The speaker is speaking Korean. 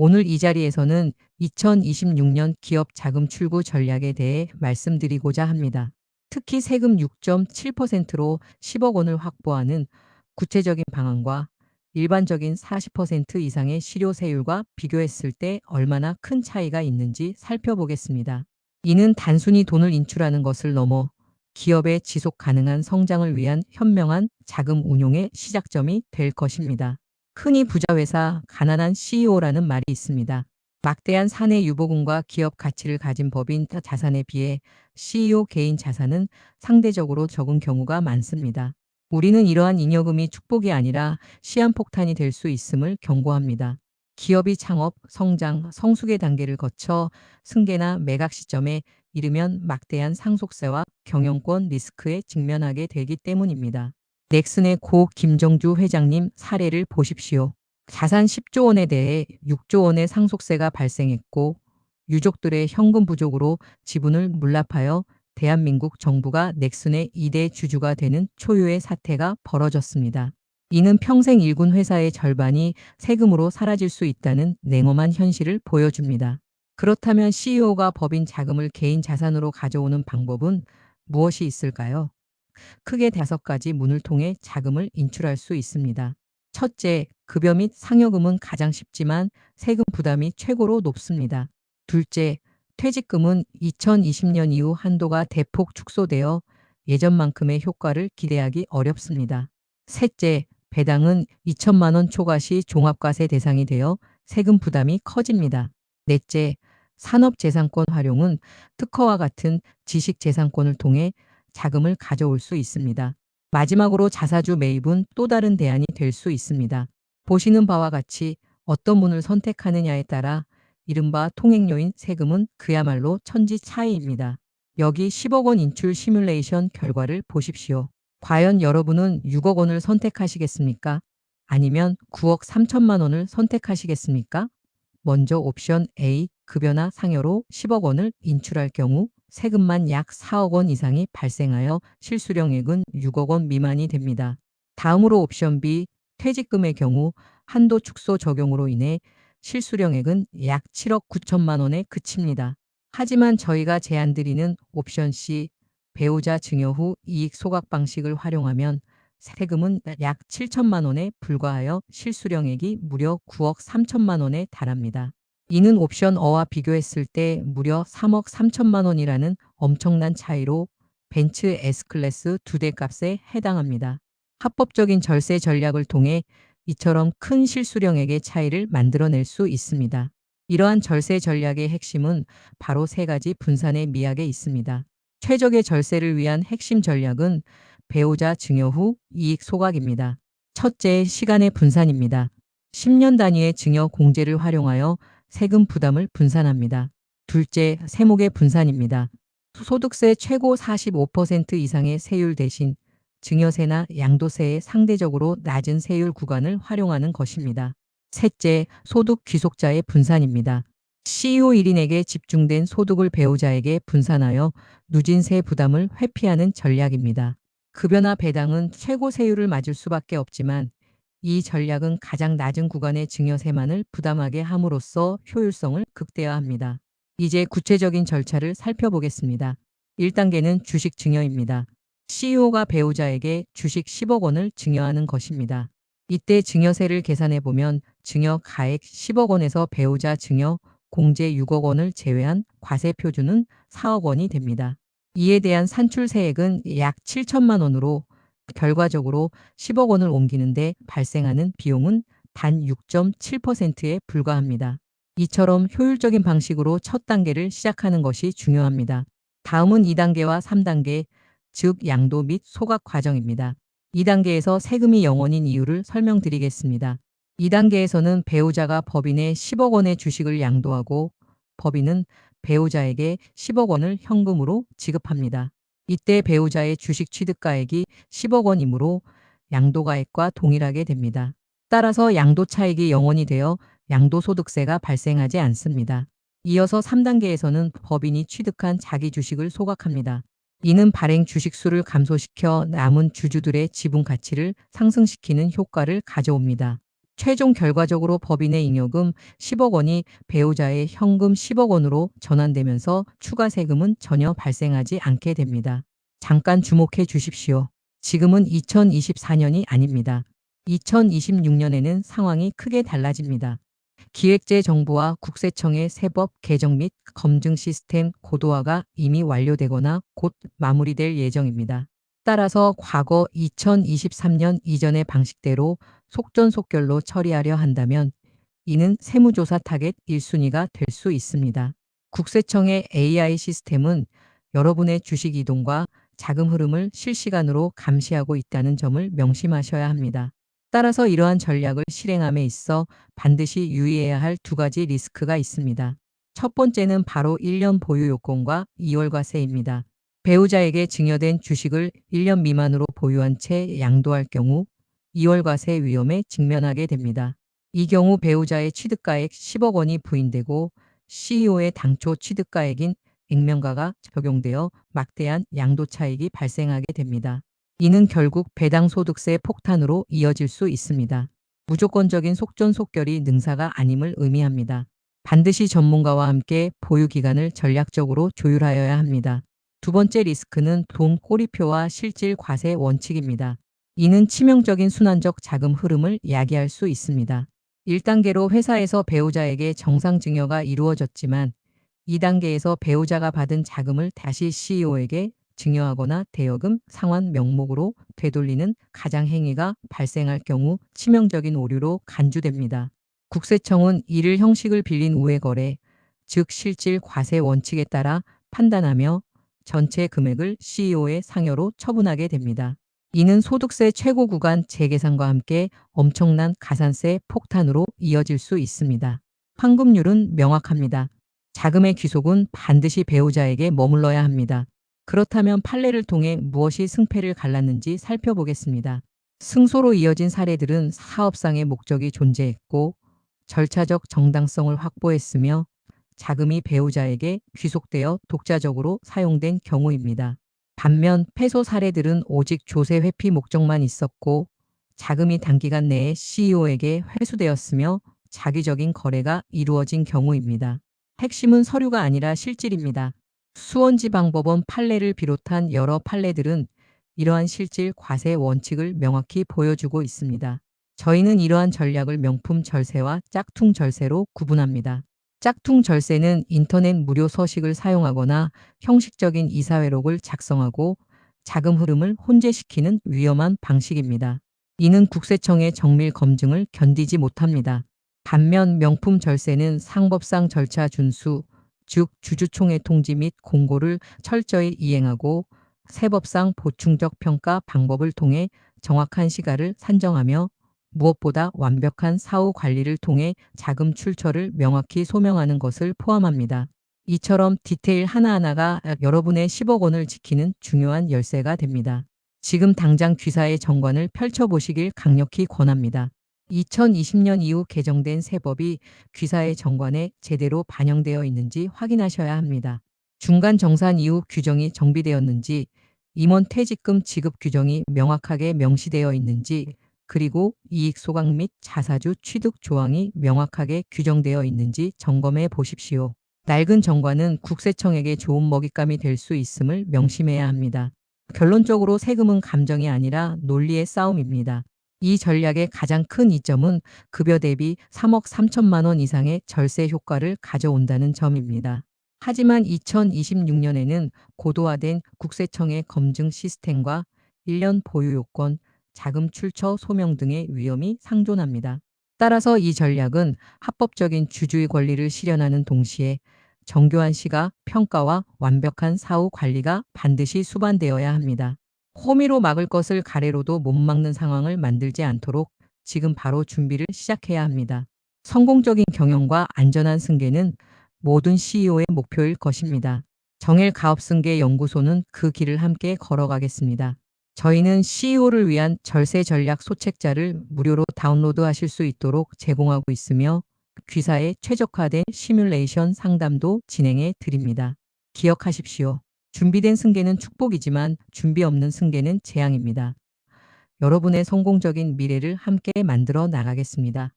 오늘 이 자리에서는 2026년 기업 자금 출구 전략에 대해 말씀드리고자 합니다. 특히 세금 6.7%로 10억 원을 확보하는 구체적인 방안과 일반적인 40% 이상의 실효세율과 비교했을 때 얼마나 큰 차이가 있는지 살펴보겠습니다. 이는 단순히 돈을 인출하는 것을 넘어 기업의 지속 가능한 성장을 위한 현명한 자금 운용의 시작점이 될 것입니다. 흔히 부자 회사, 가난한 CEO라는 말이 있습니다. 막대한 사내 유보금과 기업 가치를 가진 법인 자산에 비해 CEO 개인 자산은 상대적으로 적은 경우가 많습니다. 우리는 이러한 잉여금이 축복이 아니라 시한폭탄이 될 수 있음을 경고합니다. 기업이 창업, 성장, 성숙의 단계를 거쳐 승계나 매각 시점에 이르면 막대한 상속세와 경영권 리스크에 직면하게 되기 때문입니다. 넥슨의 고 김정주 회장님 사례를 보십시오. 자산 10조 원에 대해 6조 원의 상속세가 발생했고 유족들의 현금 부족으로 지분을 물납하여 대한민국 정부가 넥슨의 2대 주주가 되는 초유의 사태가 벌어졌습니다. 이는 평생 일군 회사의 절반이 세금으로 사라질 수 있다는 냉엄한 현실을 보여줍니다. 그렇다면 CEO가 법인 자금을 개인 자산으로 가져오는 방법은 무엇이 있을까요? 크게 5가지 문을 통해 자금을 인출할 수 있습니다. 첫째, 급여 및 상여금은 가장 쉽지만 세금 부담이 최고로 높습니다. 둘째, 퇴직금은 2020년 이후 한도가 대폭 축소되어 예전만큼의 효과를 기대하기 어렵습니다. 셋째, 배당은 2천만 원 초과 시 종합과세 대상이 되어 세금 부담이 커집니다. 넷째, 산업재산권 활용은 특허와 같은 지식재산권을 통해 자금을 가져올 수 있습니다. 마지막으로 자사주 매입은 또 다른 대안이 될 수 있습니다. 보시는 바와 같이 어떤 문을 선택하느냐에 따라 이른바 통행료인 세금은 그야말로 천지 차이입니다. 여기 10억 원 인출 시뮬레이션 결과를 보십시오. 과연 여러분은 6억 원을 선택하시겠습니까? 아니면 9억 3천만 원을 선택하시겠습니까? 먼저 옵션 A, 급여나 상여로 10억 원을 인출할 경우 세금만 약 4억 원 이상이 발생하여 실수령액은 6억 원 미만이 됩니다. 다음으로 옵션 B, 퇴직금의 경우 한도 축소 적용으로 인해 실수령액은 약 7억 9천만 원에 그칩니다. 하지만 저희가 제안드리는 옵션 C, 배우자 증여 후 이익 소각 방식을 활용하면 세금은 약 7천만 원에 불과하여 실수령액이 무려 9억 3천만 원에 달합니다. 이는 옵션 어와 비교했을 때 무려 3억 3천만 원이라는 엄청난 차이로 벤츠 S클래스 2대 값에 해당합니다. 합법적인 절세 전략을 통해 이처럼 큰 실수령액의 차이를 만들어낼 수 있습니다. 이러한 절세 전략의 핵심은 바로 3가지 분산의 미학에 있습니다. 최적의 절세를 위한 핵심 전략은 배우자 증여 후 이익 소각입니다. 첫째, 시간의 분산입니다. 10년 단위의 증여 공제를 활용하여 세금 부담을 분산합니다. 둘째, 세목의 분산입니다. 소득세 최고 45% 이상의 세율 대신 증여세나 양도세의 상대적으로 낮은 세율 구간을 활용하는 것입니다. 셋째, 소득 귀속자의 분산입니다. CEO 1인에게 집중된 소득을 배우자에게 분산하여 누진세 부담을 회피하는 전략입니다. 급여나 배당은 최고 세율을 맞을 수밖에 없지만 이 전략은 가장 낮은 구간의 증여세만을 부담하게 함으로써 효율성을 극대화합니다. 이제 구체적인 절차를 살펴보겠습니다. 1단계는 주식 증여입니다. CEO가 배우자에게 주식 10억 원을 증여하는 것입니다. 이때 증여세를 계산해 보면 증여 가액 10억 원에서 배우자 증여 공제 6억 원을 제외한 과세 표준은 4억 원이 됩니다. 이에 대한 산출세액은 약 7천만 원으로 결과적으로 10억 원을 옮기는데 발생하는 비용은 단 6.7%에 불과합니다. 이처럼 효율적인 방식으로 첫 단계를 시작하는 것이 중요합니다. 다음은 2단계와 3단계, 즉 양도 및 소각 과정입니다. 2단계에서 세금이 0원인 이유를 설명드리겠습니다. 2단계에서는 배우자가 법인에 10억 원의 주식을 양도하고 법인은 배우자에게 10억 원을 현금으로 지급합니다. 이때 배우자의 주식 취득가액이 10억 원이므로 양도가액과 동일하게 됩니다. 따라서 양도 차익이 0원이 되어 양도소득세가 발생하지 않습니다. 이어서 3단계에서는 법인이 취득한 자기 주식을 소각합니다. 이는 발행 주식수를 감소시켜 남은 주주들의 지분 가치를 상승시키는 효과를 가져옵니다. 최종 결과적으로 법인의 잉여금 10억 원이 배우자의 현금 10억 원으로 전환되면서 추가 세금은 전혀 발생하지 않게 됩니다. 잠깐 주목해 주십시오. 지금은 2024년이 아닙니다. 2026년에는 상황이 크게 달라집니다. 기획재정부와 국세청의 세법 개정 및 검증 시스템 고도화가 이미 완료되거나 곧 마무리될 예정입니다. 따라서 과거 2023년 이전의 방식대로 속전속결로 처리하려 한다면 이는 세무조사 타겟 1순위가 될 수 있습니다. 국세청의 AI 시스템은 여러분의 주식 이동과 자금 흐름을 실시간으로 감시하고 있다는 점을 명심하셔야 합니다. 따라서 이러한 전략을 실행함에 있어 반드시 유의해야 할 두 가지 리스크가 있습니다. 첫 번째는 바로 1년 보유 요건과 2월 과세입니다. 배우자에게 증여된 주식을 1년 미만으로 보유한 채 양도할 경우 2월 과세 위험에 직면하게 됩니다. 이 경우 배우자의 취득가액 10억 원이 부인되고 CEO의 당초 취득가액인 액면가가 적용되어 막대한 양도 차익이 발생하게 됩니다. 이는 결국 배당소득세 폭탄으로 이어질 수 있습니다. 무조건적인 속전속결이 능사가 아님을 의미합니다. 반드시 전문가와 함께 보유 기간을 전략적으로 조율하여야 합니다. 두 번째 리스크는 돈 꼬리표와 실질 과세 원칙입니다. 이는 치명적인 순환적 자금 흐름을 야기할 수 있습니다. 1단계로 회사에서 배우자에게 정상 증여가 이루어졌지만 2단계에서 배우자가 받은 자금을 다시 CEO에게 증여하거나 대여금 상환 명목으로 되돌리는 가장행위가 발생할 경우 치명적인 오류로 간주됩니다. 국세청은 이를 형식을 빌린 우회거래, 즉 실질 과세 원칙에 따라 판단하며 전체 금액을 CEO의 상여로 처분하게 됩니다. 이는 소득세 최고 구간 재계산과 함께 엄청난 가산세 폭탄으로 이어질 수 있습니다. 환급률은 명확합니다. 자금의 귀속은 반드시 배우자에게 머물러야 합니다. 그렇다면 판례를 통해 무엇이 승패를 갈랐는지 살펴보겠습니다. 승소로 이어진 사례들은 사업상의 목적이 존재했고 절차적 정당성을 확보했으며 자금이 배우자에게 귀속되어 독자적으로 사용된 경우입니다. 반면 패소 사례들은 오직 조세 회피 목적만 있었고 자금이 단기간 내에 CEO에게 회수되었으며 자기적인 거래가 이루어진 경우입니다. 핵심은 서류가 아니라 실질입니다. 수원지방법원 판례를 비롯한 여러 판례들은 이러한 실질 과세 원칙을 명확히 보여주고 있습니다. 저희는 이러한 전략을 명품 절세와 짝퉁 절세로 구분합니다. 짝퉁 절세는 인터넷 무료 서식을 사용하거나 형식적인 이사회록을 작성하고 자금 흐름을 혼재시키는 위험한 방식입니다. 이는 국세청의 정밀 검증을 견디지 못합니다. 반면 명품 절세는 상법상 절차 준수, 즉 주주총회 통지 및 공고를 철저히 이행하고 세법상 보충적 평가 방법을 통해 정확한 시가를 산정하며 무엇보다 완벽한 사후 관리를 통해 자금 출처를 명확히 소명하는 것을 포함합니다. 이처럼 디테일 하나하나가 여러분의 10억 원을 지키는 중요한 열쇠가 됩니다. 지금 당장 귀사의 정관을 펼쳐보시길 강력히 권합니다. 2020년 이후 개정된 세법이 귀사의 정관에 제대로 반영되어 있는지 확인하셔야 합니다. 중간 정산 이후 규정이 정비되었는지, 임원 퇴직금 지급 규정이 명확하게 명시되어 있는지, 그리고 이익 소각 및 자사주 취득 조항이 명확하게 규정되어 있는지 점검해 보십시오. 낡은 정관은 국세청에게 좋은 먹잇감이 될 수 있음을 명심해야 합니다. 결론적으로 세금은 감정이 아니라 논리의 싸움입니다. 이 전략의 가장 큰 이점은 급여 대비 3억 3천만 원 이상의 절세 효과를 가져온다는 점입니다. 하지만 2026년에는 고도화된 국세청의 검증 시스템과 1년 보유 요건, 자금 출처 소명 등의 위험이 상존합니다. 따라서 이 전략은 합법적인 주주의 권리를 실현하는 동시에 정교한 시가 평가와 완벽한 사후 관리가 반드시 수반되어야 합니다. 호미로 막을 것을 가래로도 못 막는 상황을 만들지 않도록 지금 바로 준비를 시작해야 합니다. 성공적인 경영과 안전한 승계는 모든 CEO의 목표일 것입니다. 정엘 가업승계 연구소는 그 길을 함께 걸어가겠습니다. 저희는 CEO를 위한 절세 전략 소책자를 무료로 다운로드하실 수 있도록 제공하고 있으며 귀사에 최적화된 시뮬레이션 상담도 진행해 드립니다. 기억하십시오. 준비된 승계는 축복이지만 준비 없는 승계는 재앙입니다. 여러분의 성공적인 미래를 함께 만들어 나가겠습니다.